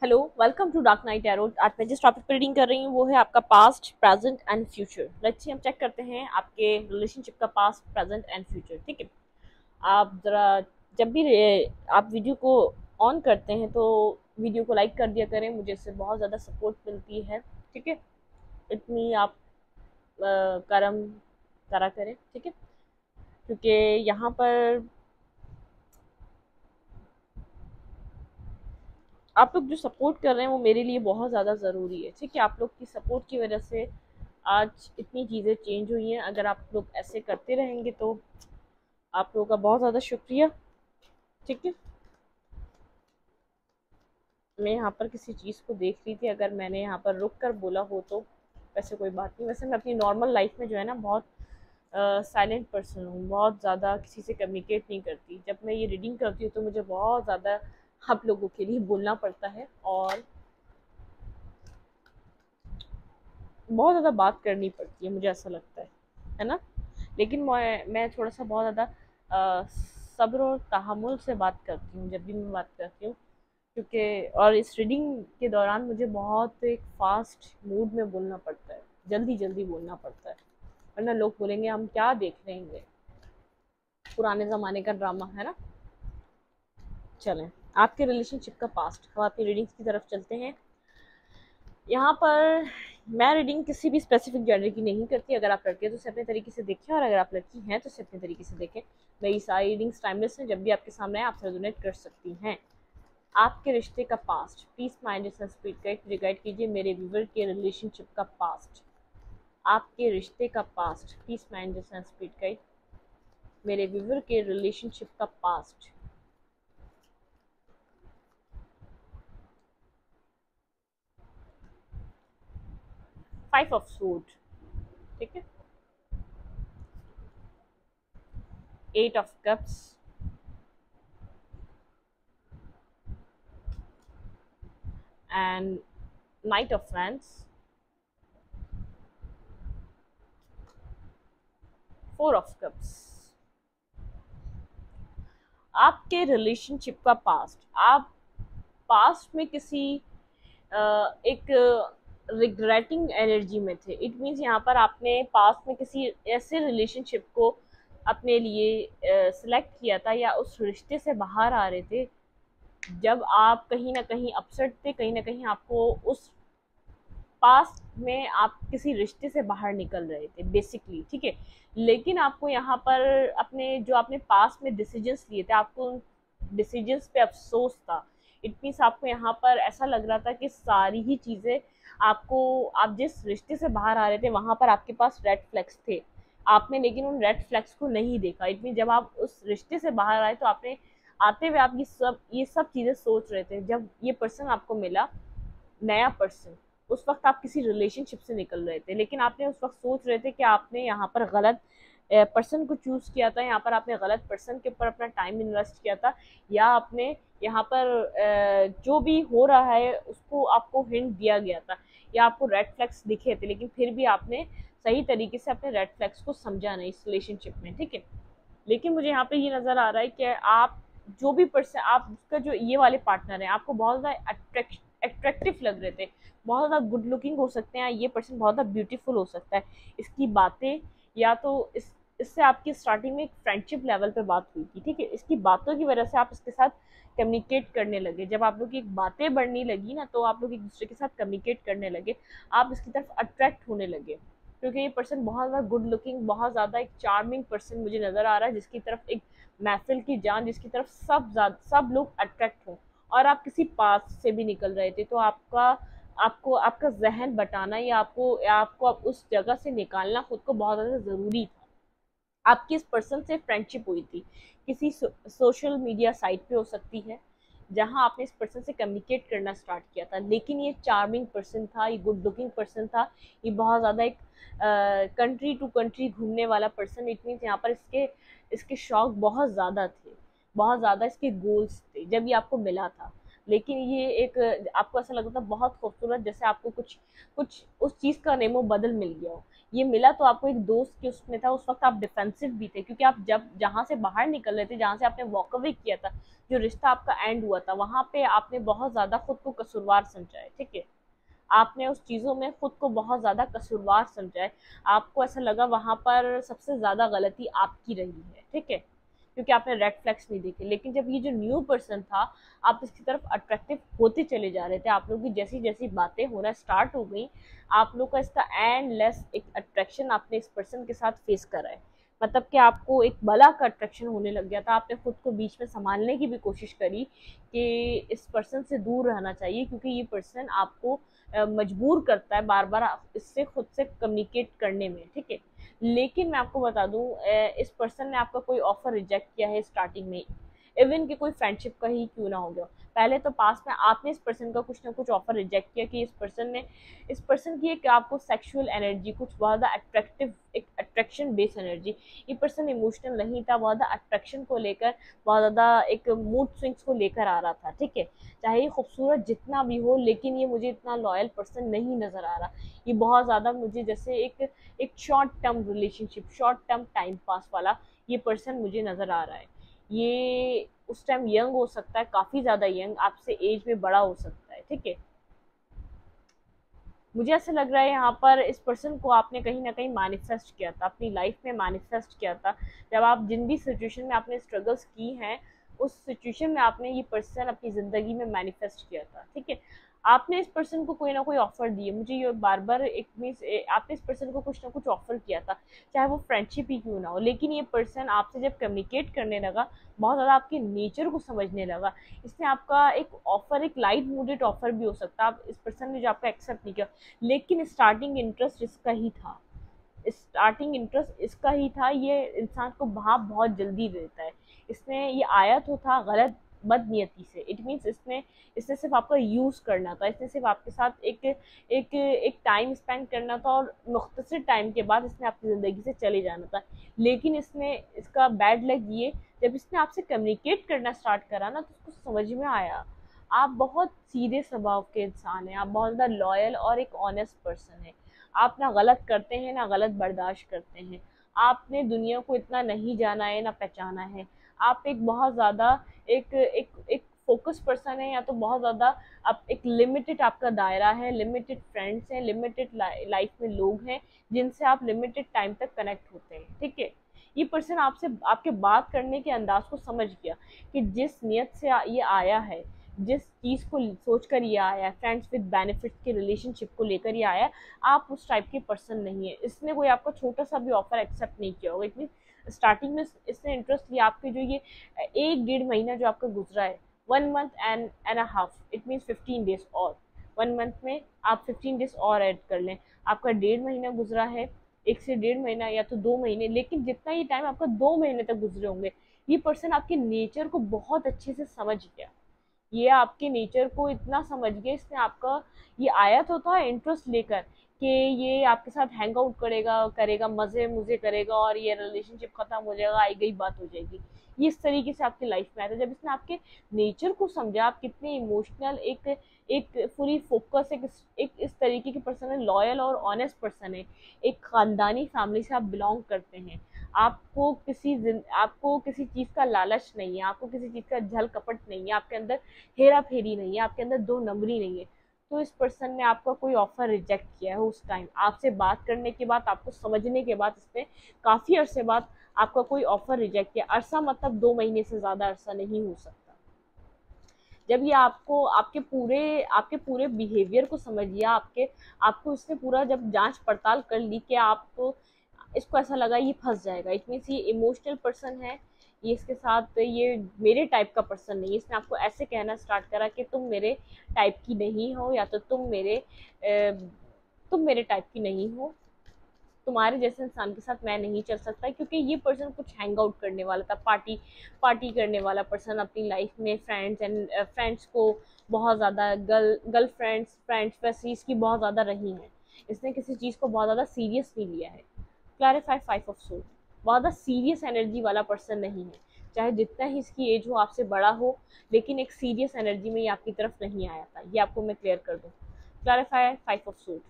Hello, welcome to dark night arrow. आज मैं जिस टॉपिक पर रीडिंग कर रही हूँ वो है आपका past, present and future. Let's see हम चेक करते हैं आपके रिलेशनशिप का पास्ट, प्रेजेंट एंड फ्यूचर। ठीक है, आप ज़रा जब भी आप वीडियो को ऑन करते हैं तो वीडियो को लाइक कर दिया करें, मुझे इससे बहुत ज़्यादा सपोर्ट मिलती है। ठीक है, इतनी आप करम करा करें। ठीक है, क्योंकि यहाँ पर आप लोग जो सपोर्ट कर रहे हैं वो मेरे लिए बहुत ज़्यादा ज़रूरी है। ठीक है, आप लोग की सपोर्ट की वजह से आज इतनी चीज़ें चेंज हुई हैं। अगर आप लोग ऐसे करते रहेंगे तो आप लोगों का बहुत ज़्यादा शुक्रिया। ठीक है, मैं यहाँ पर किसी चीज़ को देख रही थी, अगर मैंने यहाँ पर रुक कर बोला हो तो वैसे कोई बात नहीं। वैसे मैं अपनी नॉर्मल लाइफ में जो है ना बहुत साइलेंट पर्सन हूँ, बहुत ज़्यादा किसी से कम्युनिकेट नहीं करती। जब मैं ये रीडिंग करती हूँ तो मुझे बहुत ज़्यादा आप लोगों के लिए बोलना पड़ता है और बहुत ज़्यादा बात करनी पड़ती है, मुझे ऐसा लगता है ना। लेकिन मैं थोड़ा सा बहुत ज़्यादा सब्र और तहम्मुल से बात करती हूँ जब भी मैं बात करती हूँ, क्योंकि और इस रीडिंग के दौरान मुझे बहुत एक फास्ट मूड में बोलना पड़ता है, जल्दी जल्दी बोलना पड़ता है, वरना लोग बोलेंगे हम क्या देख रहे हैं, पुराने ज़माने का ड्रामा है ना। चलें, आपके रिलेशनशिप का पास्ट, हम आपकी रीडिंग्स की तरफ चलते हैं। यहाँ पर मैं रीडिंग किसी भी स्पेसिफिक जेंडर की नहीं करती। अगर आप लड़के हैं तो उसे अपने तरीके से देखें, और अगर आप लड़की हैं तो उसे अपने तरीके से देखें। मेरी सारी रीडिंग्स टाइमलेस हैं, जब भी आपके सामने है आप रेजोनेट कर सकती हैं। आपके रिश्ते का past, peace mind speed guide कीजिए मेरे व्यूवर के रिलेशनशिप का पास्ट। आपके रिश्ते का past, peace mind speed guide मेरे व्यूवर के रिलेशनशिप का पास्ट। 5 ऑफ सूट, ठीक है, 8 of cups, and knight of friends, 4 of cups. आपके रिलेशनशिप का पास्ट, आप पास्ट में किसी एक रिग्रेटिंग एनर्जी में थे। इट मीन्स यहाँ पर आपने पास्ट में किसी ऐसे रिलेशनशिप को अपने लिए सिलेक्ट किया था या उस रिश्ते से बाहर आ रहे थे जब आप कहीं ना कहीं अपसेट थे, कहीं ना कहीं आपको उस पास्ट में आप किसी रिश्ते से बाहर निकल रहे थे बेसिकली। ठीक है, लेकिन आपको यहाँ पर अपने जो आपने पास्ट में डिसीजंस लिए थे, आपको उन डिसीजंस पे अफसोस था। इट मीन्स आपको यहाँ पर ऐसा लग रहा था कि सारी ही चीज़ें आपको, आप जिस रिश्ते से बाहर आ रहे थे वहाँ पर आपके पास रेड फ्लैग्स थे, आपने लेकिन उन रेड फ्लैग्स को नहीं देखा। इट मीन जब आप उस रिश्ते से बाहर आए तो आपने आते हुए आप ये सब चीज़ें सोच रहे थे। जब ये पर्सन आपको मिला, नया पर्सन, उस वक्त आप किसी रिलेशनशिप से निकल रहे थे, लेकिन आपने उस वक्त सोच रहे थे कि आपने यहाँ पर गलत पर्सन को चूज़ किया था, यहाँ पर आपने गलत पर्सन के ऊपर अपना टाइम इन्वेस्ट किया था, या आपने यहाँ पर जो भी हो रहा है उसको आपको हिंट दिया गया था, या आपको रेड फ्लैग्स दिखे थे, लेकिन फिर भी आपने सही तरीके से अपने रेड फ्लैग्स को समझा नहीं इस रिलेशनशिप में। ठीक है, लेकिन मुझे यहाँ पे ये नज़र आ रहा है कि आप जो भी पर्सन, आपका जो ये वाले पार्टनर है, आपको बहुत ज़्यादा अट्रैक्टिव लग रहे थे, बहुत ज़्यादा गुड लुकिंग हो सकते हैं, ये पर्सन बहुत ज़्यादा ब्यूटीफुल हो सकता है। इसकी बातें, या तो इससे आपकी स्टार्टिंग में एक फ्रेंडशिप लेवल पे बात हुई थी। ठीक है, इसकी बातों की वजह से आप इसके साथ कम्युनिकेट करने लगे। जब आप लोग की बातें बढ़ने लगी ना तो आप लोग एक दूसरे के साथ कम्युनिकेट करने लगे, आप इसकी तरफ अट्रैक्ट होने लगे, क्योंकि ये पर्सन बहुत ज़्यादा गुड लुकिंग, बहुत ज़्यादा एक चार्मिंग पर्सन मुझे नज़र आ रहा है, जिसकी तरफ एक महफिल की जान, जिसकी तरफ सब लोग अट्रैक्ट हों। और आप किसी पास से भी निकल रहे थे तो आपको आपका जहन बटाना, या आपको अब उस जगह से निकालना खुद को बहुत ज़्यादा ज़रूरी था। आपकी इस पर्सन से फ्रेंडशिप हुई थी, किसी सोशल मीडिया साइट पे हो सकती है, जहां आपने इस पर्सन से कम्युनिकेट करना स्टार्ट किया था। लेकिन ये चार्मिंग पर्सन था, ये गुड लुकिंग पर्सन था, ये बहुत ज़्यादा एक कंट्री टू कंट्री घूमने वाला पर्सन। इट मीन्स यहाँ पर इसके इसके शौक बहुत ज़्यादा थे, बहुत ज़्यादा इसके गोल्स थे जब ये आपको मिला था। लेकिन ये एक, आपको ऐसा लगता था बहुत खूबसूरत, जैसे आपको कुछ कुछ उस चीज़ का नेमो बदल मिल गया हो। ये मिला तो आपको एक दोस्त के उसमें था, उस वक्त आप डिफेंसिव भी थे, क्योंकि आप जब जहाँ से बाहर निकल रहे थे, जहाँ से आपने वॉक अवे किया था, जो रिश्ता आपका एंड हुआ था, वहां पे आपने बहुत ज्यादा खुद को कसूरवार समझा है, ठीक है। आपने उस चीज़ों में खुद को बहुत ज़्यादा कसूरवार समझा है। आपको ऐसा लगा वहाँ पर सबसे ज़्यादा गलती आपकी रही है, ठीक है, क्योंकि आपने रेड फ्लैग्स नहीं देखे। लेकिन जब ये जो न्यू पर्सन था, आप इसकी तरफ अट्रैक्टिव होते चले जा रहे थे, आप लोगों की जैसी जैसी बातें होना स्टार्ट हो गई, आप लोग का इसका एंडलेस एक अट्रैक्शन आपने इस पर्सन के साथ फेस करा है। मतलब कि आपको एक बला का अट्रैक्शन होने लग गया था। आपने खुद को बीच में संभालने की भी कोशिश करी कि इस पर्सन से दूर रहना चाहिए, क्योंकि ये पर्सन आपको मजबूर करता है बार बार इससे खुद से कम्युनिकेट करने में, ठीक है। लेकिन मैं आपको बता दूं, इस पर्सन ने आपका कोई ऑफर रिजेक्ट किया है स्टार्टिंग में, इवन कि कोई फ्रेंडशिप का ही क्यों ना हो गया। पहले तो पास में आपने इस पर्सन का कुछ ना कुछ ऑफर रिजेक्ट किया कि इस पर्सन की एक आपको सेक्सुअल एनर्जी, कुछ बहुत ज़्यादा अट्रैक्टिव, एक अट्रैक्शन बेस्ड एनर्जी, ये पर्सन इमोशनल नहीं था, बहुत ज़्यादा अट्रैक्शन को लेकर, बहुत ज़्यादा एक मूड स्विंग्स को लेकर आ रहा था, ठीक है। चाहे ये खूबसूरत जितना भी हो, लेकिन ये मुझे इतना लॉयल पर्सन नहीं नज़र आ रहा। ये बहुत ज़्यादा मुझे जैसे एक short term relationship, short term time pass वाला ये पर्सन मुझे नज़र आ रहा है। ये उस टाइम यंग हो सकता है, काफ़ी ज़्यादा यंग, आपसे एज में बड़ा हो सकता है, ठीक है। मुझे ऐसा लग रहा है यहाँ पर इस पर्सन को आपने कहीं ना कहीं मैनिफेस्ट किया था, अपनी लाइफ में मैनिफेस्ट किया था। जब आप जिन भी सिचुएशन में आपने स्ट्रगल्स की हैं, उस सिचुएशन में आपने ये पर्सन अपनी ज़िंदगी में मैनिफेस्ट किया था, ठीक है। आपने इस पर्सन को कोई ना कोई ऑफर दिए, मुझे ये बार बार एक मीन्स आपने इस पर्सन को कुछ ना कुछ ऑफर किया था, चाहे वो फ्रेंडशिप ही क्यों ना हो। लेकिन ये पर्सन आपसे जब कम्युनिकेट करने लगा, बहुत ज़्यादा आपके नेचर को समझने लगा, इसने आपका एक ऑफर, एक लाइट मूडेड ऑफर भी हो सकता है, आप इस पर्सन ने जो आपका एक्सेप्ट नहीं किया, लेकिन स्टार्टिंग इंटरेस्ट इसका ही था, स्टार्टिंग इंटरेस्ट इसका ही था। ये इंसान को भाव बहुत जल्दी देता है। इसने ये आया तो था गलत बदनियती से, इट मीन्स इसने इसने सिर्फ आपका यूज़ करना था, इसने सिर्फ आपके साथ एक टाइम स्पेंड करना था, और मुख्तसर टाइम के बाद इसने आपकी ज़िंदगी से चले जाना था। लेकिन इसने इसका बैड लग ये, जब इसने आपसे कम्युनिकेट करना स्टार्ट करा ना, तो उसको समझ में आया आप बहुत सीधे स्वभाव के इंसान हैं, आप बहुत ज़्यादा लॉयल और एक ऑनेस्ट पर्सन है। आप ना गलत करते हैं ना गलत बर्दाश्त करते हैं। आपने दुनिया को इतना नहीं जाना है ना पहचाना है। आप एक बहुत ज़्यादा एक फोकस पर्सन है, या तो बहुत ज़्यादा आप एक लिमिटेड आपका दायरा है, लिमिटेड फ्रेंड्स हैं, लिमिटेड लाइफ में लोग हैं जिनसे आप लिमिटेड टाइम तक कनेक्ट होते हैं, ठीक है। ये पर्सन आपसे आपके बात करने के अंदाज को समझ गया कि जिस नियत से ये आया है, जिस चीज़ को सोच कर ये आया है, फ्रेंड्स विद बेनिफिट्स के रिलेशनशिप को लेकर ये आया है, आप उस टाइप के पर्सन नहीं है। इसने कोई आपका छोटा सा भी ऑफर एक्सेप्ट नहीं किया होगा। इतनी स्टार्टिंग में इसने इंटरेस्ट लिया आपके, जो ये 1 डेढ़ महीना जो आपका गुजरा है, 1 month and a half, it means 15 days और 1 मंथ में आप 15 डेज और ऐड कर लें, आपका 1.5 महीना गुजरा है, 1 से 1.5 महीना या तो 2 महीने, लेकिन जितना ये टाइम आपका 2 महीने तक गुजरे होंगे, ये पर्सन आपके नेचर को बहुत अच्छे से समझ गया। ये आपके नेचर को इतना समझ गया, इसने आपका ये आया तो था इंटरेस्ट लेकर कि ये आपके साथ हैंग आउट करेगा करेगा मज़े मुझे करेगा, और ये रिलेशनशिप ख़त्म हो जाएगा, आई गई बात हो जाएगी। ये इस तरीके से आपकी लाइफ में आया था। जब इसने आपके नेचर को समझा, आप कितने इमोशनल, एक एक फुली फोकस, एक इस तरीके के पर्सन है, लॉयल और ऑनेस्ट पर्सन है, एक ख़ानदानी फैमिली से आप बिलोंग करते हैं, आपको किसी चीज़ का लालच नहीं है, आपको किसी चीज़ का झल कपट नहीं है, आपके अंदर हेरा फेरी नहीं है, आपके अंदर दो नंबरी नहीं है, तो इस पर्सन ने आपका कोई ऑफर रिजेक्ट किया है उस टाइम, आपसे बात करने के बाद, आपको समझने के बाद, इसने काफ़ी अरसे बाद आपका कोई ऑफर रिजेक्ट किया। अरसा मतलब 2 महीने से ज़्यादा अरसा नहीं हो सकता। जब ये आपको आपके पूरे बिहेवियर को समझ लिया, आपको इसने पूरा जब जांच पड़ताल कर ली कि आपको इसको ऐसा लगा ये फंस जाएगा, इट मीन्स ये इमोशनल पर्सन है, ये इसके साथ ये मेरे टाइप का पर्सन नहीं है। इसने आपको ऐसे कहना स्टार्ट करा कि तुम मेरे टाइप की नहीं हो, या तो तुम मेरे टाइप की नहीं हो, तुम्हारे जैसे इंसान के साथ मैं नहीं चल सकता, क्योंकि ये पर्सन कुछ हैंग आउट करने वाला था, पार्टी पार्टी करने वाला पर्सन अपनी लाइफ में, फ्रेंड्स को बहुत ज़्यादा, फ्रेंड्स वैसे इसकी बहुत ज़्यादा रही हैं। इसने किसी चीज़ को बहुत ज़्यादा सीरियस नहीं लिया है। क्लैरिफाई 5 ऑफ सोर्स, बहुत ज़्यादा सीरियस एनर्जी वाला पर्सन नहीं है, चाहे जितना ही इसकी एज हो आपसे बड़ा हो, लेकिन एक सीरियस एनर्जी में ये आपकी तरफ नहीं आया था, ये आपको मैं क्लियर कर दूँ। Clarify 5 of source.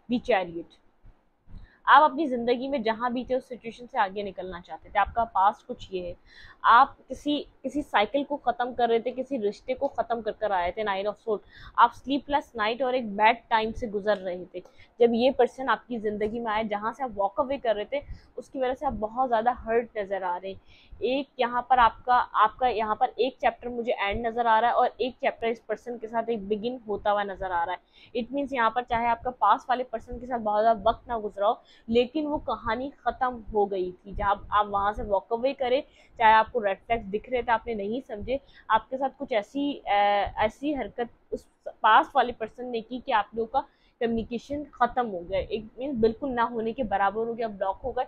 The chariot. आप अपनी ज़िंदगी में जहाँ भी थे उस सिचुएशन से आगे निकलना चाहते थे, आपका पास्ट कुछ ये है। आप किसी किसी साइकिल को ख़त्म कर रहे थे, किसी रिश्ते को ख़त्म कर कर आए थे, 9 ऑफ सोल। आप स्लीपलेस नाइट और एक बैड टाइम से गुजर रहे थे। जब ये पर्सन आपकी ज़िंदगी में आए, जहाँ से आप वॉक अवे कर रहे थे, उसकी वजह से आप बहुत ज़्यादा हर्ट नज़र आ रहे हैं। एक यहाँ पर आपका आपका यहाँ पर एक चैप्टर मुझे एंड नज़र आ रहा है और एक चैप्टर इस पर्सन के साथ एक बिगिन होता हुआ नज़र आ रहा है। इट मीन्स यहाँ पर चाहे आपका पास वाले पर्सन के साथ बहुत ज़्यादा वक्त ना गुजरा हो, लेकिन वो कहानी खत्म हो गई थी। जब आप वहां से वॉक अवे करे, चाहे आपको रेड फ्लैग्स दिख रहे थे, आपने नहीं समझे, आपके साथ कुछ ऐसी हरकत उस पास वाले पर्सन ने की कि आप लोगों का कम्युनिकेशन खत्म हो गया, एक मीन बिल्कुल ना होने के बराबर हो गया, ब्लॉक हो गए।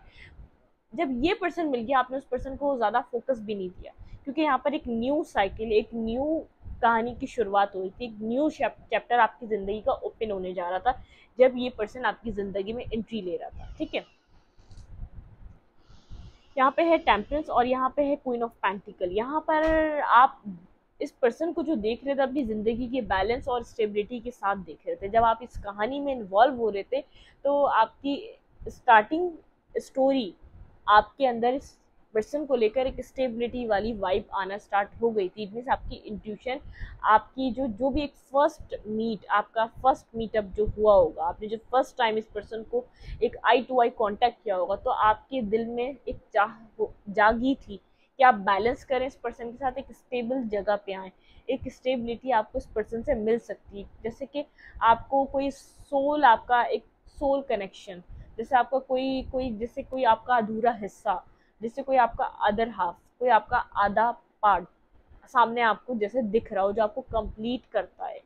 जब ये पर्सन मिल गया, आपने उस पर्सन को ज़्यादा फोकस भी नहीं दिया, क्योंकि यहाँ पर एक न्यू साइकिल, एक न्यू कहानी की शुरुआत हुई थी, एक न्यू चैप्टर आपकी ज़िंदगी का ओपन होने जा रहा था जब ये पर्सन आपकी ज़िंदगी में एंट्री ले रहा था। ठीक है, यहाँ पे है टेम्परेंस और यहाँ पे है क्वीन ऑफ पेंटिकल। यहाँ पर आप इस पर्सन को जो देख रहे थे, अपनी ज़िंदगी के बैलेंस और स्टेबिलिटी के साथ देख रहे थे। जब आप इस कहानी में इन्वॉल्व हो रहे थे, तो आपकी स्टार्टिंग स्टोरी आपके अंदर इस पर्सन को लेकर एक स्टेबिलिटी वाली वाइब आना स्टार्ट हो गई थी। इट मीन्स आपकी इंट्यूशन, आपकी जो भी एक आपका फर्स्ट मीटअप जो हुआ होगा, आपने जो फर्स्ट टाइम इस पर्सन को एक आई टू आई कांटेक्ट किया होगा, तो आपके दिल में एक चाह जागी थी कि आप बैलेंस करें इस पर्सन के साथ, एक स्टेबल जगह पे आए। एक स्टेबिलिटी आपको इस पर्सन से मिल सकती है, जैसे कि आपको कोई सोल, आपका एक सोल कनेक्शन, जैसे आपका कोई कोई जैसे कोई आपका अधूरा हिस्सा, जैसे कोई आपका अदर हाफ, कोई आपका आधा पार्ट सामने आपको जैसे दिख रहा हो, जो आपको कंप्लीट करता है।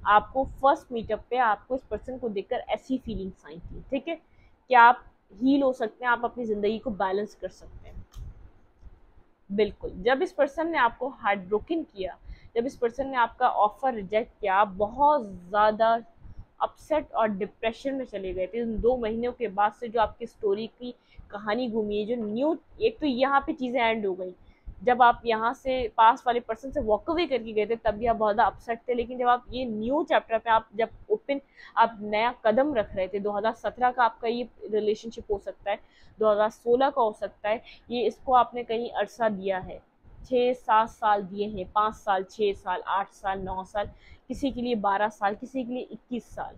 आपको फर्स्ट मीटअप पे आपको इस पर्सन को देखकर ऐसी फीलिंग्स आई थी। ठीक है, कि आप हील हो सकते हैं, आप अपनी ज़िंदगी को बैलेंस कर सकते हैं। बिल्कुल, जब इस पर्सन ने आपको हार्ट ब्रोकन किया, जब इस पर्सन ने आपका ऑफर रिजेक्ट किया, आप बहुत ज़्यादा अपसेट और डिप्रेशन में चले गए थे। उन 2 महीनों के बाद से जो आपकी स्टोरी की कहानी घूमी है, जो न्यू, एक तो यहाँ पे चीज़ें एंड हो गई। जब आप यहाँ से पास वाले पर्सन से वॉक अवे करके गए थे, तब भी आप बहुत ज़्यादा अपसेट थे, लेकिन जब आप ये न्यू चैप्टर पे आप जब ओपन, आप नया कदम रख रहे थे, 2017 का आपका ये रिलेशनशिप हो सकता है, 2016 का हो सकता है, ये इसको आपने कहीं अरसा दिया है, 6-7 साल दिए हैं, 5 साल, 6 साल, 8 साल, 9 साल, किसी के लिए 12 साल, किसी के लिए 21 साल।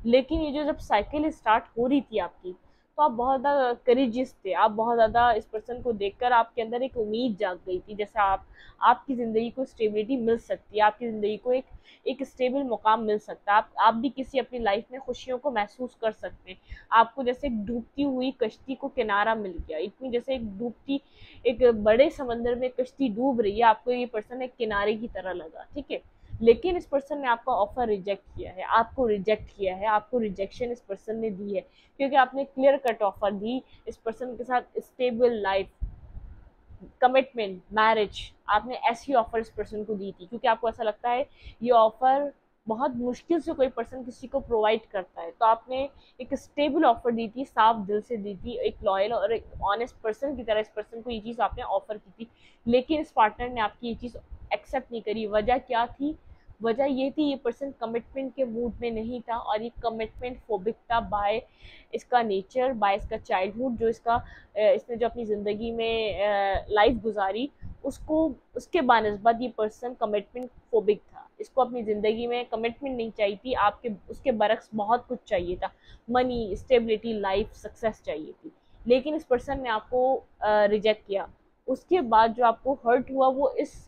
लेकिन ये जो जब साइकिल स्टार्ट हो रही थी आपकी, तो आप बहुत ज़्यादा करेजियस थे, आप बहुत ज़्यादा इस पर्सन को देखकर आपके अंदर एक उम्मीद जाग गई थी, जैसे आपकी ज़िंदगी को स्टेबिलिटी मिल सकती है, आपकी ज़िंदगी को एक स्टेबल मुकाम मिल सकता है, आप भी किसी अपनी लाइफ में खुशियों को महसूस कर सकते हैं। आपको जैसे एक डूबती हुई कश्ती को किनारा मिल गया, इतनी जैसे एक बड़े समंदर में कश्ती डूब रही है, आपको ये पर्सन एक किनारे की तरह लगा। ठीक है, लेकिन इस पर्सन ने आपका ऑफर रिजेक्ट किया है, आपको रिजेक्ट किया है, आपको रिजेक्शन इस पर्सन ने दी है, क्योंकि आपने क्लियर कट ऑफर दी इस पर्सन के साथ, स्टेबल लाइफ, कमिटमेंट, मैरिज, आपने ऐसी ऑफर इस पर्सन को दी थी, क्योंकि आपको ऐसा लगता है ये ऑफर बहुत मुश्किल से कोई पर्सन किसी को प्रोवाइड करता है, तो आपने एक स्टेबल ऑफर दी थी, साफ दिल से दी थी, एक लॉयल और एक ऑनेस्ट पर्सन की तरह इस पर्सन को ये चीज़ आपने ऑफर की थी। लेकिन इस पार्टनर ने आपकी ये चीज़ एक्सेप्ट नहीं करी। वजह क्या थी? वजह ये थी, ये पर्सन कमिटमेंट के मूड में नहीं था, और ये कमिटमेंट फोबिक था बाय इसका नेचर, बाय इसका चाइल्डहुड, जो इसने जो अपनी ज़िंदगी में लाइफ गुजारी, उसको उसके बानस्बत ये पर्सन कमिटमेंट फोबिक था। इसको अपनी ज़िंदगी में कमिटमेंट नहीं चाहिए थी, उसके बरक्स बहुत कुछ चाहिए था, मनी, स्टेबिलिटी, लाइफ, सक्सेस चाहिए थी। लेकिन इस पर्सन ने आपको रिजेक्ट किया। उसके बाद जो आपको हर्ट हुआ, वो इस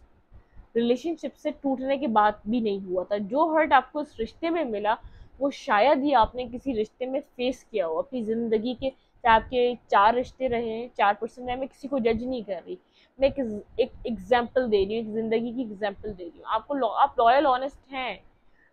रिलेशनशिप से टूटने के बाद भी नहीं हुआ था। जो हर्ट आपको इस रिश्ते में मिला, वो शायद ही आपने किसी रिश्ते में फेस किया हो अपनी ज़िंदगी के, चाहे आपके 4 रिश्ते रहे हैं, 4 पर्सन रहे, मैं किसी को जज नहीं कर रही, मैं एक एग्जाम्पल दे रही हूँ, एक ज़िंदगी की एग्जाम्पल दे रही हूँ आपको। आप लॉयल ऑनेस्ट हैं,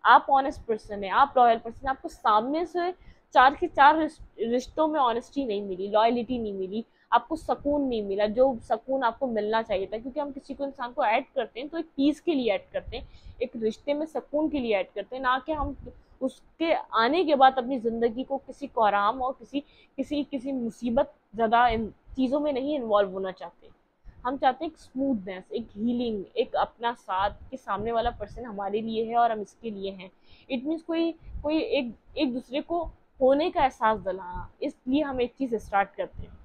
आप ऑनेस्ट पर्सन है, आप लॉयल पर्सन, आपको सामने से 4 के 4 रिश्तों में ऑनेस्टी नहीं मिली, लॉयलिटी नहीं मिली, आपको सुकून नहीं मिला, जो सुकून आपको मिलना चाहिए था। क्योंकि हम किसी को, इंसान को ऐड करते हैं तो एक पीस के लिए ऐड करते हैं, एक रिश्ते में सुकून के लिए ऐड करते हैं, ना कि हम उसके आने के बाद अपनी ज़िंदगी को किसी कोराम और किसी किसी किसी मुसीबत ज़्यादा चीज़ों में नहीं इन्वॉल्व होना चाहते। हम चाहते हैं एक स्मूथनेस, एक हीलिंग, एक अपना साथ, कि सामने वाला पर्सन हमारे लिए है और हम इसके लिए हैं। इट मीन्स कोई कोई एक एक दूसरे को होने का एहसास दिलाना, इसलिए हम एक चीज़ स्टार्ट करते हैं।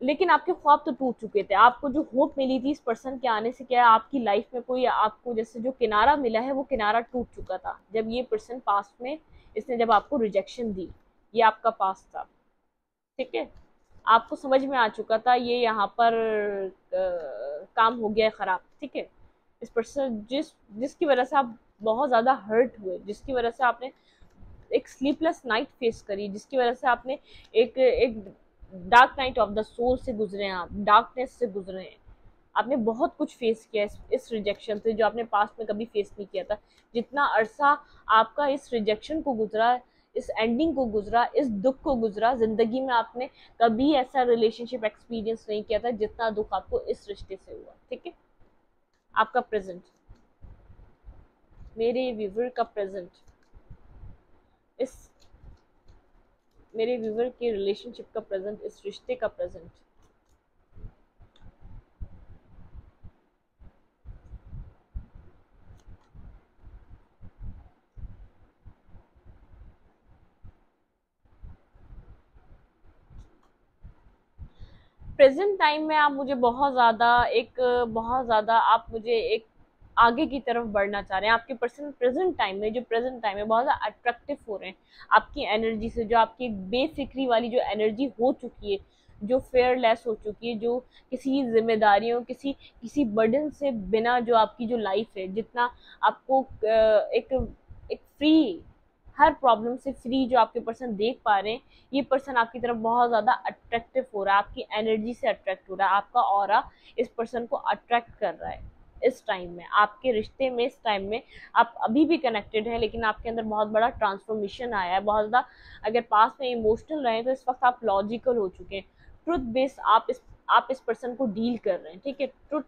लेकिन आपके ख्वाब तो टूट चुके थे, आपको जो होप मिली थी इस पर्सन के आने से, क्या है आपकी लाइफ में कोई आपको जैसे जो किनारा मिला है वो किनारा टूट चुका था जब ये पर्सन पास्ट में, इसने जब आपको रिजेक्शन दी। ये आपका पास्ट था, ठीक है। आपको समझ में आ चुका था ये यहाँ पर काम हो गया है खराब, ठीक है। इस पर्सन जिसकी वजह से आप बहुत ज़्यादा हर्ट हुए, जिसकी वजह से आपने एक स्लीपलेस नाइट फेस करी, जिसकी वजह से आपने एक एक dark night of the soul से गुजरे हैं, आप डार्कनेस से गुजरे हैं। आपने बहुत कुछ फेस किया इस रिजेक्शन से, जो आपने पास्ट में कभी फेस नहीं किया था। जितना अरसा आपका इस रिजेक्शन को गुजरा, इस एंडिंग को गुजरा, इस दुख को गुजरा, जिंदगी में आपने कभी ऐसा रिलेशनशिप एक्सपीरियंस नहीं किया था जितना दुख आपको इस रिश्ते से हुआ, ठीक है। आपका प्रेजेंट, मेरे व्यूवर का प्रेजेंट, इस मेरे व्यूवर के रिलेशनशिप का प्रेजेंट, इस रिश्ते का प्रेजेंट। प्रेजेंट टाइम में आप मुझे बहुत ज़्यादा आप मुझे एक आगे की तरफ बढ़ना चाह रहे हैं। आपके पर्सन प्रेजेंट टाइम में, जो प्रेजेंट टाइम में बहुत ज़्यादा अट्रैक्टिव हो रहे हैं आपकी एनर्जी से, जो आपकी एक बेफिक्री वाली जो एनर्जी हो चुकी है, जो फेयरलेस हो चुकी है, जो किसी जिम्मेदारियों, किसी किसी बर्डन से बिना जो आपकी जो लाइफ है, जितना आपको एक एक फ्री, हर प्रॉब्लम से फ्री जो आपके पर्सन देख पा रहे हैं, ये पर्सन आपकी तरफ बहुत ज़्यादा अट्रैक्टिव हो रहा है, आपकी एनर्जी से अट्रैक्ट हो रहा है, आपका ऑरा इस पर्सन को अट्रैक्ट कर रहा है। इस टाइम में आपके रिश्ते में, इस टाइम में आप अभी भी कनेक्टेड हैं, लेकिन आपके अंदर बहुत बड़ा ट्रांसफॉर्मेशन आया है, बहुत ज़्यादा। अगर पास में इमोशनल रहे तो इस वक्त आप लॉजिकल हो चुके हैं, ट्रुथ बेस्ड आप इस पर्सन को डील कर रहे हैं, ठीक है। ट्रुथ,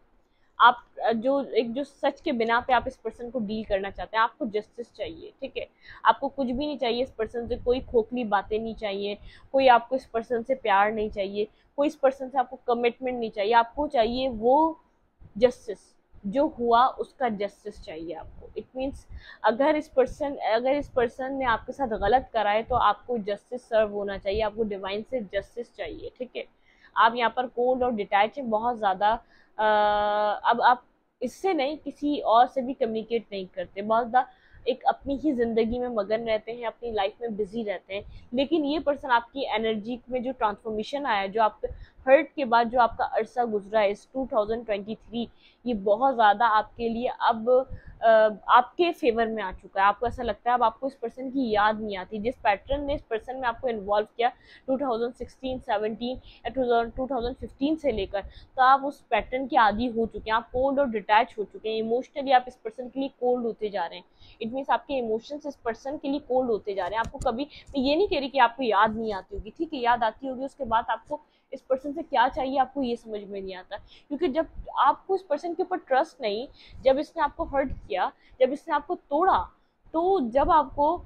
आप जो सच के बिना पे आप इस पर्सन को डील करना चाहते हैं, आपको जस्टिस चाहिए, ठीक है। आपको कुछ भी नहीं चाहिए इस पर्सन से, कोई खोखली बातें नहीं चाहिए, कोई आपको इस पर्सन से प्यार नहीं चाहिए, कोई इस पर्सन से आपको कमिटमेंट नहीं चाहिए, आपको चाहिए वो जस्टिस, जो हुआ उसका जस्टिस चाहिए आपको। इट मीन्स अगर इस पर्सन ने आपके साथ गलत करा है तो आपको जस्टिस सर्व होना चाहिए, आपको डिवाइन से जस्टिस चाहिए, ठीक है। आप यहाँ पर कोल्ड और डिटैच हैं बहुत ज़्यादा। अब आप इससे नहीं, किसी और से भी कम्युनिकेट नहीं करते, बहुत ज़्यादा एक अपनी ही ज़िंदगी में मगन रहते हैं, अपनी लाइफ में बिजी रहते हैं। लेकिन ये पर्सन आपकी एनर्जी में जो ट्रांसफॉर्मेशन आया है, जो आप हर्ट के बाद जो आपका अरसा गुजरा है इस 2023, ये बहुत ज़्यादा आपके लिए अब आपके फेवर में आ चुका है। आपको ऐसा लगता है अब आपको इस पर्सन की याद नहीं आती, जिस पैटर्न ने इस पर्सन में आपको इन्वॉल्व किया 2016, 17 या 2015 से लेकर, तो आप उस पैटर्न के आदी हो चुके हैं, आप कोल्ड और डिटैच हो चुके हैं। इमोशनली आप इस पर्सन के लिए कोल्ड होते जा रहे हैं। इट मीन्स आपके इमोशंस इस पर्सन के लिए कोल्ड होते जा रहे हैं। आपको कभी, मैं ये नहीं कह रही कि आपको याद नहीं आती होगी, ठीक है, याद आती होगी, उसके बाद आपको इस पर्सन से क्या चाहिए आपको ये समझ में नहीं आता, क्योंकि जब आपको इस पर्सन के ऊपर ट्रस्ट नहीं, जब इसने आपको हर्ट किया, जब इसने आपको तोड़ा, तो जब आपको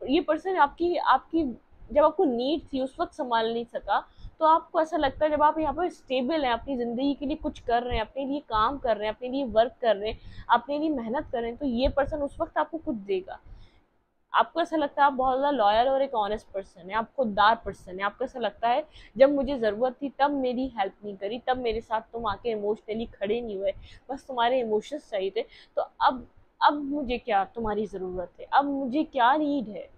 ये पर्सन आपकी आपकी जब आपको नीड थी उस वक्त संभाल नहीं सका, तो आपको ऐसा लगता है जब आप यहाँ पर स्टेबल हैं, अपनी ज़िंदगी के लिए कुछ कर रहे हैं, अपने लिए काम कर रहे हैं, अपने लिए वर्क कर रहे हैं, अपने लिए मेहनत कर रहे हैं, तो ये पर्सन उस वक्त आपको कुछ देगा। आपको ऐसा लगता है आप बहुत ज़्यादा लॉयल और एक ऑनेस्ट पर्सन है, आप खुददार पर्सन है। आपको ऐसा लगता है जब मुझे ज़रूरत थी तब मेरी हेल्प नहीं करी, तब मेरे साथ तुम आके इमोशनली खड़े नहीं हुए, बस तुम्हारे इमोशंस चाहिए थे, तो अब मुझे क्या तुम्हारी ज़रूरत है, अब मुझे क्या नीड है।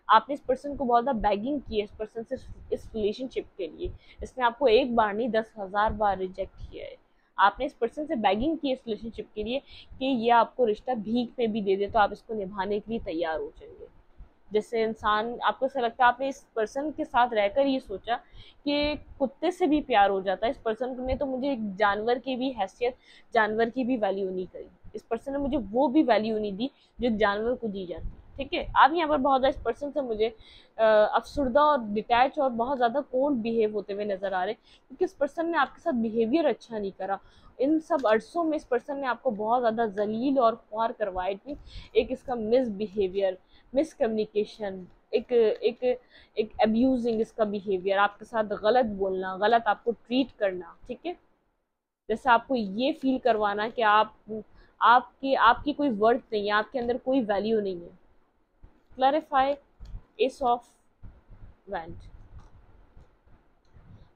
आपने इस पर्सन को बहुत ज़्यादा बैगिंग की है, इस पर्सन से, इस रिलेशनशिप के लिए। इसने आपको एक बार नहीं 10,000 बार रिजेक्ट किया है। आपने इस पर्सन से बैगिंग की है इस रिलेशनशिप के लिए कि ये आपको रिश्ता भीख में भी दे दे तो आप इसको निभाने के लिए तैयार हो जाएंगे। जैसे इंसान, आपको ऐसा लगता है आपने इस पर्सन के साथ रहकर ये सोचा कि कुत्ते से भी प्यार हो जाता है, इस पर्सन ने तो मुझे एक जानवर की भी हैसियत, जानवर की भी वैल्यू नहीं करी, इस पर्सन ने मुझे वो भी वैल्यू नहीं दी जो एक जानवर को दी जाती है, ठीक है। आप यहाँ पर बहुत ज़्यादा इस पर्सन से मुझे अफसुर्दा और डिटैच और बहुत ज़्यादा कोल्ड बिहेव होते हुए नजर आ रहे हैं, क्योंकि इस पर्सन ने आपके साथ बिहेवियर अच्छा नहीं करा। इन सब अरसों में इस पर्सन ने आपको बहुत ज़्यादा जलील और ख्वार करवाई। एक इसका मिस बिहेवियर, मिसकम्युनिकेशन, एक एक एक अब्यूजिंग इसका बिहेवियर, आपके साथ गलत बोलना, गलत आपको ट्रीट करना, ठीक है। जैसे आपको ये फील करवाना कि आपकी आपकी कोई वर्थ नहीं है, आपके अंदर कोई वैल्यू नहीं है। क्लैरिफाई एस ऑफ वैंड,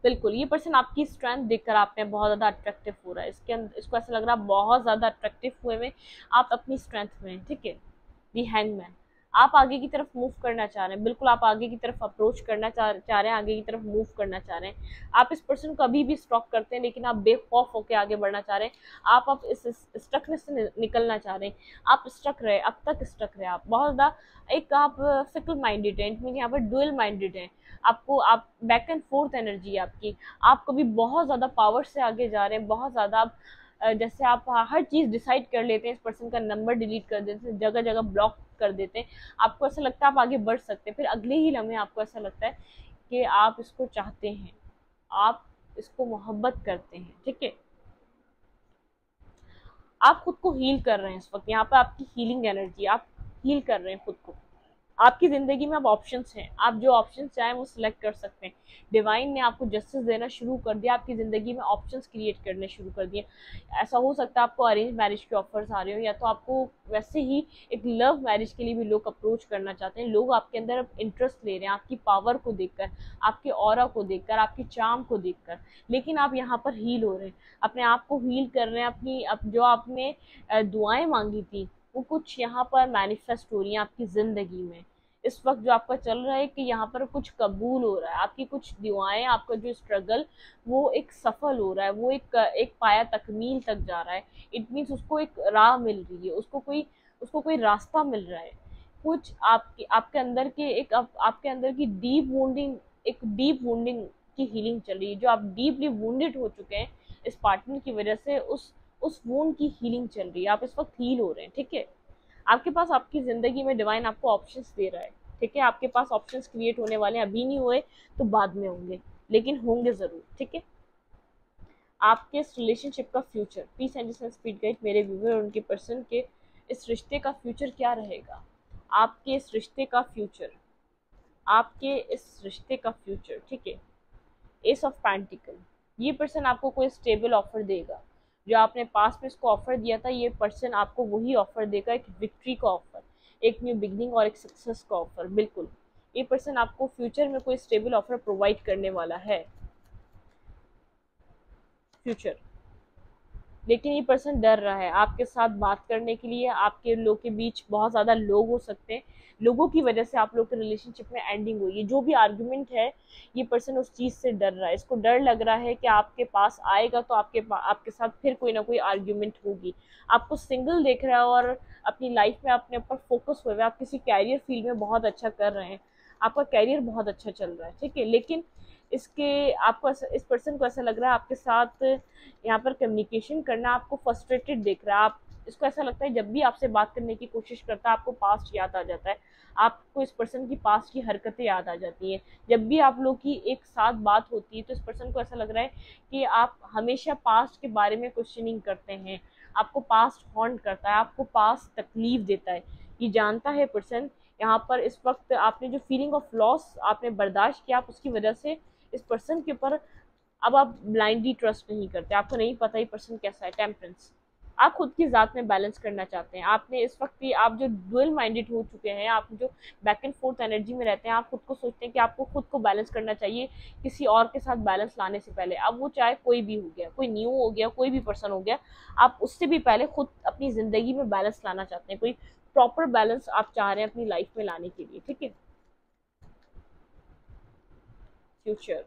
बिल्कुल ये पर्सन आपकी स्ट्रेंथ देखकर आप में बहुत ज़्यादा अट्रैक्टिव हो रहा है, इसके अंदर इसको ऐसा लग रहा है बहुत ज़्यादा अट्रैक्टिव हुए में आप अपनी स्ट्रेंथ में, ठीक है। दी हैंगमैन, आप आगे की तरफ मूव करना चाह रहे हैं, बिल्कुल आप आगे की तरफ अप्रोच करना चाह रहे हैं, आगे की तरफ मूव करना चाह रहे हैं। आप इस पर्सन को अभी भी स्टॉक करते हैं, लेकिन आप बेखौफ होकर आगे बढ़ना चाह रहे हैं। आप अब इस स्टकनेस से निकलना चाह रहे हैं। आप स्टक रहे, अब तक स्टक रहे, आप बहुत ज़्यादा एक आप फिकल माइंडेड है, मीन यहाँ पर डुअल माइंडेड है। आपको आप बैक एंड फोर्थ एनर्जी है आपकी। आप कभी बहुत ज़्यादा पावर से आगे जा रहे हैं, बहुत ज़्यादा आप जैसे आप हर चीज़ डिसाइड कर लेते हैं, इस पर्सन का नंबर डिलीट कर देते हैं, जगह जगह ब्लॉक कर देते हैं। आपको ऐसा लगता है आप आगे बढ़ सकते हैं, फिर अगले ही लम्हे आपको ऐसा लगता है कि आप इसको चाहते हैं, आप इसको मोहब्बत करते हैं, ठीक है। आप खुद को हील कर रहे हैं इस वक्त, यहाँ पर आपकी हीलिंग एनर्जी, आप हील कर रहे हैं खुद को। आपकी ज़िंदगी में अब ऑप्शंस हैं, आप जो ऑप्शंस चाहें वो सिलेक्ट कर सकते हैं। डिवाइन ने आपको जस्टिस देना शुरू कर दिया, आपकी ज़िंदगी में ऑप्शंस क्रिएट करने शुरू कर दिए। ऐसा हो सकता है आपको अरेंज मैरिज के ऑफर्स आ रहे हो, या तो आपको वैसे ही एक लव मैरिज के लिए भी लोग अप्रोच करना चाहते हैं। लोग आपके अंदर अब इंटरेस्ट ले रहे हैं, आपकी पावर को देखकर, आपके ऑरा को देखकर, आपकी चार्म को देखकर। लेकिन आप यहाँ पर हील हो रहे हैं, अपने आप को हील कर रहे हैं। अपनी जो आपने दुआएं मांगी थी वो कुछ यहाँ पर मैनिफेस्ट हो रही हैं आपकी ज़िंदगी में। इस वक्त जो आपका चल रहा है कि यहाँ पर कुछ कबूल हो रहा है, आपकी कुछ दुआएं, आपका जो स्ट्रगल वो एक सफल हो रहा है, वो एक पाया तकमील तक जा रहा है। इट मीन्स उसको एक राह मिल रही है, उसको कोई रास्ता मिल रहा है। कुछ आपके आपके अंदर के एक आपके अंदर की डीप वुंडिंग की हीलिंग चल रही है। जो आप डीपली वुंडेड हो चुके हैं इस पार्टनर की वजह से, उस वुंड की हीलिंग चल रही है। आप इस वक्त हील हो रहे हैं, ठीक है। आपके पास आपकी ज़िंदगी में डिवाइन आपको ऑप्शंस दे रहा है, ठीक है। आपके पास ऑप्शंस क्रिएट होने वाले हैं, अभी नहीं हुए तो बाद में होंगे, लेकिन होंगे ज़रूर, ठीक है। आपके इस रिलेशनशिप का future, peace and speed guide मेरे व्यूवर और उनके पर्सन के इस रिश्ते का फ्यूचर क्या रहेगा। आपके इस रिश्ते का फ्यूचर, आपके इस रिश्ते का फ्यूचर, ठीक है। एस ऑफ पेंटिकल, ये पर्सन आपको कोई स्टेबल ऑफर देगा। जो आपने पास में इसको ऑफर दिया था, ये पर्सन आपको वही ऑफर देगा, एक विक्ट्री का ऑफर, एक न्यू बिगनिंग और एक सक्सेस का ऑफर। बिल्कुल ये पर्सन आपको फ्यूचर में कोई स्टेबल ऑफर प्रोवाइड करने वाला है, फ्यूचर। लेकिन ये पर्सन डर रहा है आपके साथ बात करने के लिए। आपके लोग के बीच बहुत ज़्यादा लोग हो सकते हैं, लोगों की वजह से आप लोग के रिलेशनशिप में एंडिंग हुई है। जो भी आर्गुमेंट है, ये पर्सन उस चीज़ से डर रहा है। इसको डर लग रहा है कि आपके पास आएगा तो आपके साथ फिर कोई ना कोई आर्ग्यूमेंट होगी। आपको सिंगल देख रहा है और अपनी लाइफ में अपने ऊपर फोकस हुए हुए, आप किसी कैरियर फील्ड में बहुत अच्छा कर रहे हैं, आपका कैरियर बहुत अच्छा चल रहा है, ठीक है। लेकिन इसके आपको इस पर्सन को ऐसा लग रहा है आपके साथ यहाँ पर कम्युनिकेशन करना आपको फ्रस्ट्रेटेड देख रहा है। आप इसको ऐसा लगता है जब भी आपसे बात करने की कोशिश करता है आपको पास्ट याद आ जाता है, आपको इस पर्सन की पास्ट की हरकतें याद आ जाती हैं। जब भी आप लोग की एक साथ बात होती है तो इस पर्सन को ऐसा लग रहा है कि आप हमेशा पास्ट के बारे में क्वेश्चनिंग करते हैं, आपको पास्ट हॉन्ट करता है, आपको पास्ट तकलीफ देता है। ये जानता है पर्सन यहाँ पर इस वक्त आपने जो फीलिंग ऑफ लॉस आपने बर्दाश्त किया, आप उसकी वजह से इस पर्सन के ऊपर अब आप ब्लाइंडली ट्रस्ट नहीं करते। आपको नहीं पता ये पर्सन कैसा है। टेम्परेंस, आप खुद की ज़ात में बैलेंस करना चाहते हैं। आपने इस वक्त ही आप जो डुअल माइंडेड हो चुके हैं, आप जो बैक एंड फोर्थ एनर्जी में रहते हैं, आप खुद को सोचते हैं कि आपको खुद को बैलेंस करना चाहिए किसी और के साथ बैलेंस लाने से पहले। अब वो चाहे कोई भी हो गया, कोई न्यू हो गया, कोई भी पर्सन हो गया, आप उससे भी पहले खुद अपनी ज़िंदगी में बैलेंस लाना चाहते हैं। कोई प्रॉपर बैलेंस आप चाह रहे हैं अपनी लाइफ में लाने के लिए, ठीक है। फ्यूचर,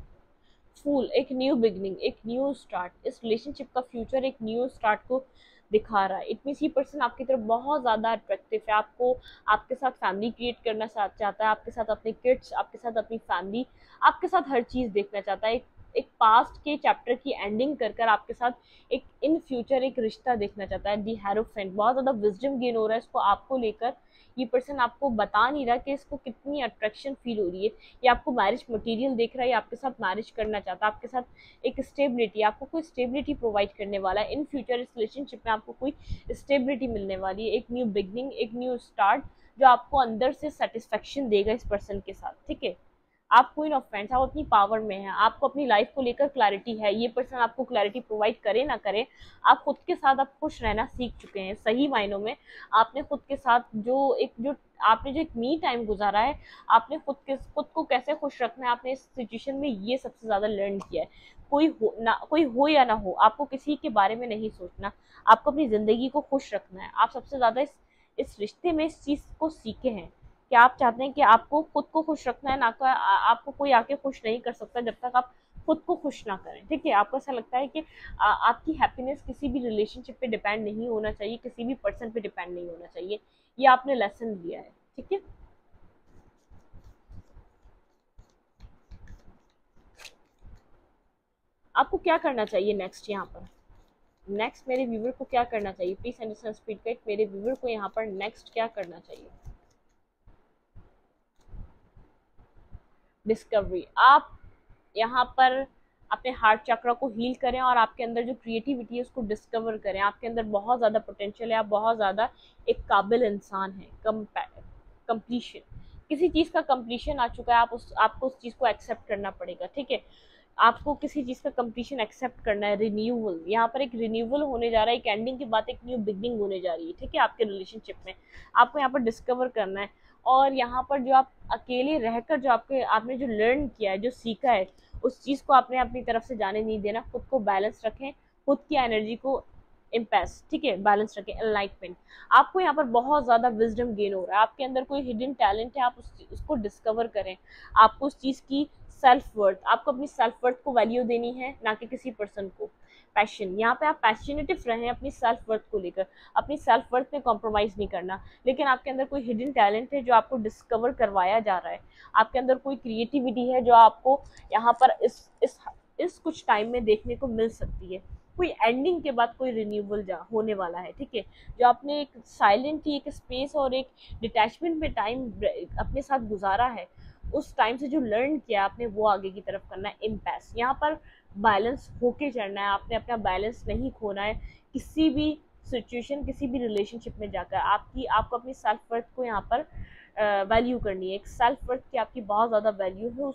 फूल, एक न्यू बिगनिंग, एक न्यू स्टार्ट। इस रिलेशनशिप का फ्यूचर एक न्यू स्टार्ट को दिखा रहा है। इट मीन्स ये पर्सन आपकी तरफ बहुत ज़्यादा अट्रैक्टिव है, आपको आपके साथ फैमिली क्रिएट करना चाहता है, आपके साथ अपने किड्स, आपके साथ अपनी फैमिली, आपके साथ हर चीज़ देखना चाहता है। एक पास्ट के चैप्टर की एंडिंग कर कर आपके साथ एक इन फ्यूचर एक रिश्ता देखना चाहता है। दी हेरोफेंट, बहुत ज़्यादा विजडम गेन हो रहा है इसको आपको लेकर। ये पर्सन आपको बता नहीं रहा कि इसको कितनी अट्रैक्शन फील हो रही है। ये आपको मैरिज मटेरियल देख रहा है, आपके साथ मैरिज करना चाहता है, आपके साथ एक स्टेबिलिटी, आपको कोई स्टेबिलिटी प्रोवाइड करने वाला है। इन फ्यूचर इस रिलेशनशिप में आपको कोई स्टेबिलिटी मिलने वाली है, एक न्यू बिगनिंग, एक न्यू स्टार्ट जो आपको अंदर से सेटिस्फेक्शन देगा इस पर्सन के साथ, ठीक है। आप क्वीन ऑफ फ्रेंड्स, आप अपनी पावर में हैं, आपको अपनी लाइफ को लेकर क्लैरिटी है, ये पर्सन आपको क्लैरिटी प्रोवाइड करे ना करे, आप खुद के साथ आप खुश रहना सीख चुके हैं। सही मायनों में आपने खुद के साथ जो आपने जो एक मी टाइम गुजारा है, आपने खुद को कैसे खुश रखना है, आपने इस सिचुएशन में ये सबसे ज्यादा लर्न किया है। कोई हो या ना हो, आपको किसी के बारे में नहीं सोचना, आपको अपनी जिंदगी को खुश रखना है। आप सबसे ज्यादा इस रिश्ते में इस चीज को सीखे हैं कि आप चाहते हैं कि आपको खुद को खुश रखना है, ना कि आपको कोई आके खुश नहीं कर सकता जब तक आप खुद को खुश ना करें। ठीक है, आपको ऐसा लगता है कि आपकी हैप्पीनेस किसी भी रिलेशनशिप पे डिपेंड नहीं होना चाहिए, किसी भी पर्सन पे डिपेंड नहीं होना चाहिए। ये आपने लेसन लिया है। ठीक है, आपको क्या करना चाहिए नेक्स्ट यहाँ पर? नेक्स्ट मेरे व्यूवर को क्या करना चाहिए? प्लीज अंडरस्टैंड स्पीड गाइड, मेरे व्यूवर को यहाँ पर नेक्स्ट क्या करना चाहिए? डिस्कवरी। आप यहाँ पर अपने हार्ट चक्र को हील करें और आपके अंदर जो क्रिएटिविटी है उसको डिस्कवर करें। आपके अंदर बहुत ज़्यादा पोटेंशियल है, आप बहुत ज़्यादा एक काबिल इंसान है। कंप्लीशन, किसी चीज़ का कंप्लीशन आ चुका है, आपको उस चीज़ को एक्सेप्ट करना पड़ेगा। ठीक है, आपको किसी चीज़ का कंप्लीशन एक्सेप्ट करना है। रिन्यूअल, यहाँ पर एक रिन्यूअल होने जा रहा है, एक एंडिंग के बाद एक न्यू बिगनिंग होने जा रही है। ठीक है, आपके रिलेशनशिप में आपको यहाँ पर डिस्कवर करना है। और यहाँ पर जो आप अकेले रहकर जो आपने जो लर्न किया है, जो सीखा है, उस चीज़ को आपने अपनी तरफ से जाने नहीं देना। खुद को बैलेंस रखें, खुद की एनर्जी को इम्पैस, ठीक है, बैलेंस रखें। एनलाइटमेंट, आपको यहाँ पर बहुत ज़्यादा विजडम गेन हो रहा है। आपके अंदर कोई हिडन टैलेंट है, आप उसको डिस्कवर करें। आपको उस चीज़ की सेल्फ वर्थ, आपको अपनी सेल्फ वर्थ को वैल्यू देनी है, ना कि किसी पर्सन को। पैशन, यहाँ पे आप पैशनेटिव रहें अपनी सेल्फ वर्थ को लेकर, अपनी सेल्फ वर्थ में कॉम्प्रोमाइज़ नहीं करना। लेकिन आपके अंदर कोई हिडन टैलेंट है जो आपको डिस्कवर करवाया जा रहा है, आपके अंदर कोई क्रिएटिविटी है जो आपको यहाँ पर इस कुछ टाइम में देखने को मिल सकती है। कोई एंडिंग के बाद कोई रिन्यूअल होने वाला है। ठीक है, जो आपने एक साइलेंटली एक स्पेस और एक डिटैचमेंट में टाइम अपने साथ गुजारा है, उस टाइम से जो लर्न किया आपने वो आगे की तरफ करना है। इम्पैस, यहाँ पर बैलेंस होके चलना है, आपने अपना बैलेंस नहीं खोना है किसी भी सिचुएशन, किसी भी रिलेशनशिप में जाकर। आपको अपनी सेल्फ वर्थ को यहाँ पर वैल्यू करनी है। एक सेल्फ वर्थ की आपकी बहुत ज़्यादा वैल्यू है,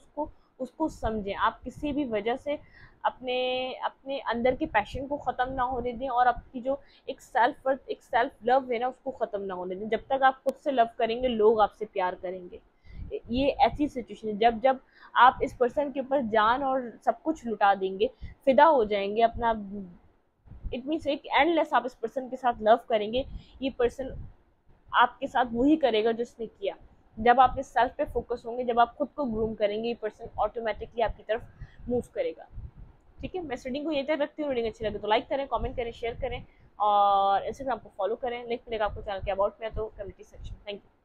उसको समझें। आप किसी भी वजह से अपने अपने अंदर के पैशन को ख़त्म ना होने दें, और आपकी जो एक सेल्फ वर्थ, एक सेल्फ लव है ना, उसको ख़त्म ना होने दें। जब तक आप खुद से लव करेंगे, लोग आपसे प्यार करेंगे। ये ऐसी सिचुएशन है जब जब आप इस पर्सन के ऊपर जान और सब कुछ लुटा देंगे, फिदा हो जाएंगे अपना, इट मीन्स एक एंडलेस आप इस पर्सन के साथ लव करेंगे, ये पर्सन आपके साथ वही करेगा जो इसने किया। जब आप इस सेल्फ पे फोकस होंगे, जब आप खुद को ग्रूम करेंगे, ये पर्सन ऑटोमेटिकली आपकी तरफ मूव करेगा। ठीक है, मैं रीडिंग को यही तक रखती हूँ। रीडिंग अच्छी लगे तो लाइक करें, कमेंट करें, शेयर करें, और इंस्टाग्राम को फॉलो करें। लिंक मिलेगा आपको चैनल के अबाउट में, तो कम्युनिटी सेक्शन। Thank you.